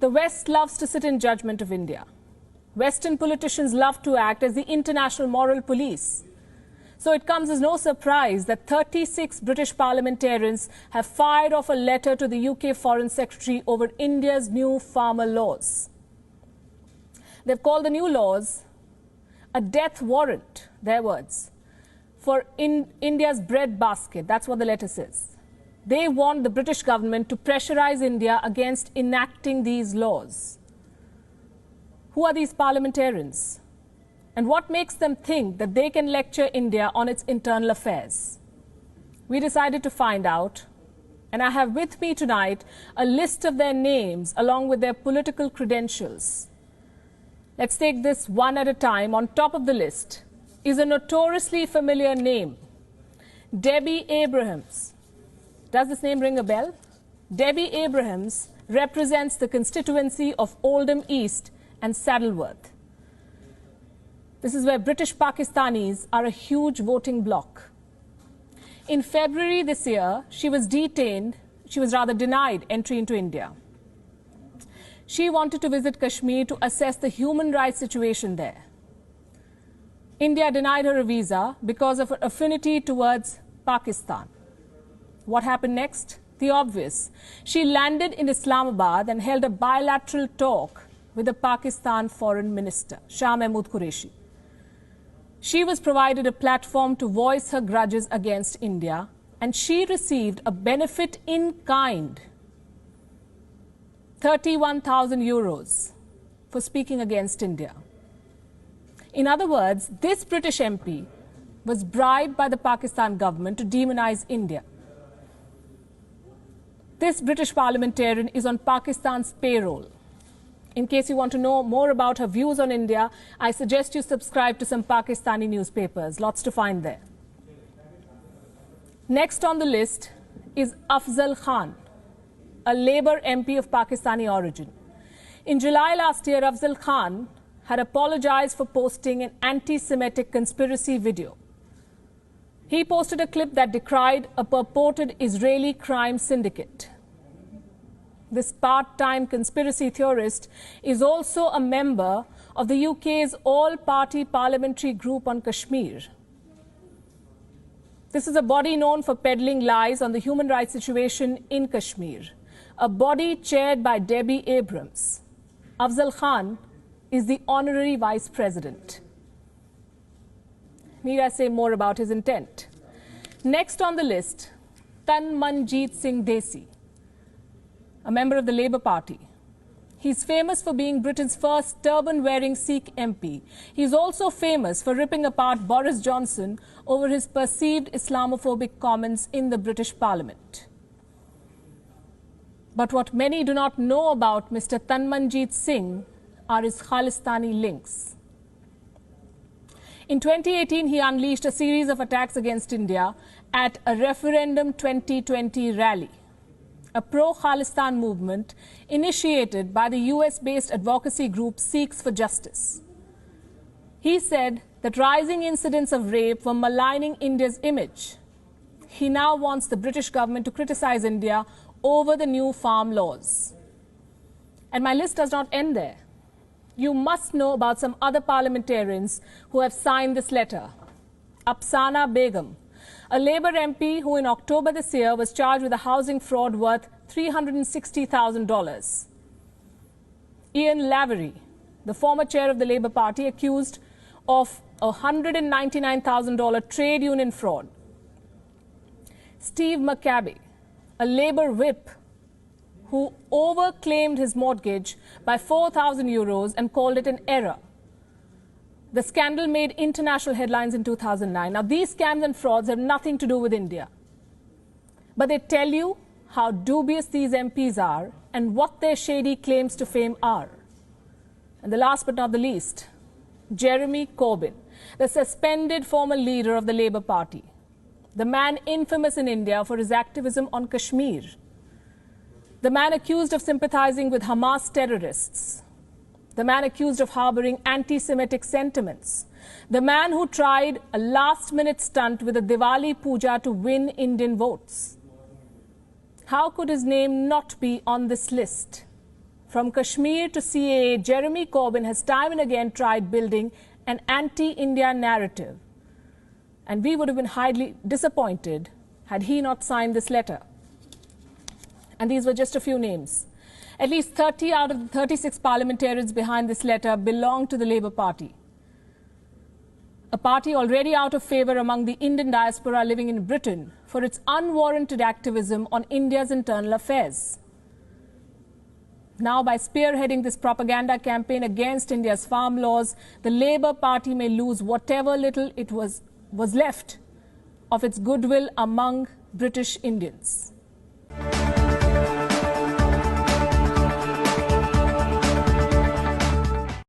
The West loves to sit in judgment of India. Western politicians love to act as the international moral police. So it comes as no surprise that 36 British parliamentarians have fired off a letter to the UK Foreign Secretary over India's new farmer laws. They've called the new laws a death warrant, their words, for India's bread basket. That's what the letter says. They want the British government to pressurize India against enacting these laws. Who are these parliamentarians? And what makes them think that they can lecture India on its internal affairs? We decided to find out, and I have with me tonight a list of their names along with their political credentials. Let's take this one at a time. On top of the list is a notoriously familiar name, Debbie Abrahams. Does this name ring a bell? Debbie Abrahams represents the constituency of Oldham East and Saddleworth. This is where British Pakistanis are a huge voting bloc. In February this year, she was denied entry into India. She wanted to visit Kashmir to assess the human rights situation there. India denied her a visa because of her affinity towards Pakistan. What happened next? The obvious. She landed in Islamabad and held a bilateral talk with the Pakistan Foreign Minister, Shah Mahmood Qureshi. She was provided a platform to voice her grudges against India, and she received a benefit in kind, 31,000 euros, for speaking against India. In other words, this British MP was bribed by the Pakistan government to demonize India. This British parliamentarian is on Pakistan's payroll. In case you want to know more about her views on India, I suggest you subscribe to some Pakistani newspapers. Lots to find there. Next on the list is Afzal Khan, a Labour MP of Pakistani origin. In July last year, Afzal Khan had apologized for posting an anti-Semitic conspiracy video. He posted a clip that decried a purported Israeli crime syndicate. This part-time conspiracy theorist is also a member of the UK's all-party parliamentary group on Kashmir. This is a body known for peddling lies on the human rights situation in Kashmir, a body chaired by Debbie Abrahams. Afzal Khan is the honorary vice president. Need I say more about his intent? Next on the list, Tanmanjeet Singh Desi, a member of the Labour Party. He's famous for being Britain's first turban-wearing Sikh MP. He's also famous for ripping apart Boris Johnson over his perceived Islamophobic comments in the British Parliament. But what many do not know about Mr. Tanmanjeet Singh are his Khalistani links. In 2018, he unleashed a series of attacks against India at a Referendum 2020 rally, a pro-Khalistan movement initiated by the US-based advocacy group Sikhs for Justice. He said that rising incidents of rape were maligning India's image. He now wants the British government to criticize India over the new farm laws. And my list does not end there. You must know about some other parliamentarians who have signed this letter. Apsana Begum, a Labour MP who in October this year was charged with a housing fraud worth $360,000. Ian Lavery, the former chair of the Labour Party, accused of a $199,000 trade union fraud. Steve McCabe, a Labour whip who overclaimed his mortgage by 4,000 euros and called it an error. The scandal made international headlines in 2009. Now, these scams and frauds have nothing to do with India. But they tell you how dubious these MPs are and what their shady claims to fame are. And the last but not the least, Jeremy Corbyn, the suspended former leader of the Labour Party, the man infamous in India for his activism on Kashmir, the man accused of sympathizing with Hamas terrorists, the man accused of harboring anti-Semitic sentiments, the man who tried a last-minute stunt with a Diwali puja to win Indian votes. How could his name not be on this list? From Kashmir to CAA, Jeremy Corbyn has time and again tried building an anti-India narrative. And we would have been highly disappointed had he not signed this letter. And these were just a few names. At least 30 out of the 36 parliamentarians behind this letter belong to the Labour Party, a party already out of favour among the Indian diaspora living in Britain for its unwarranted activism on India's internal affairs. Now, by spearheading this propaganda campaign against India's farm laws, the Labour Party may lose whatever little it was left of its goodwill among British Indians.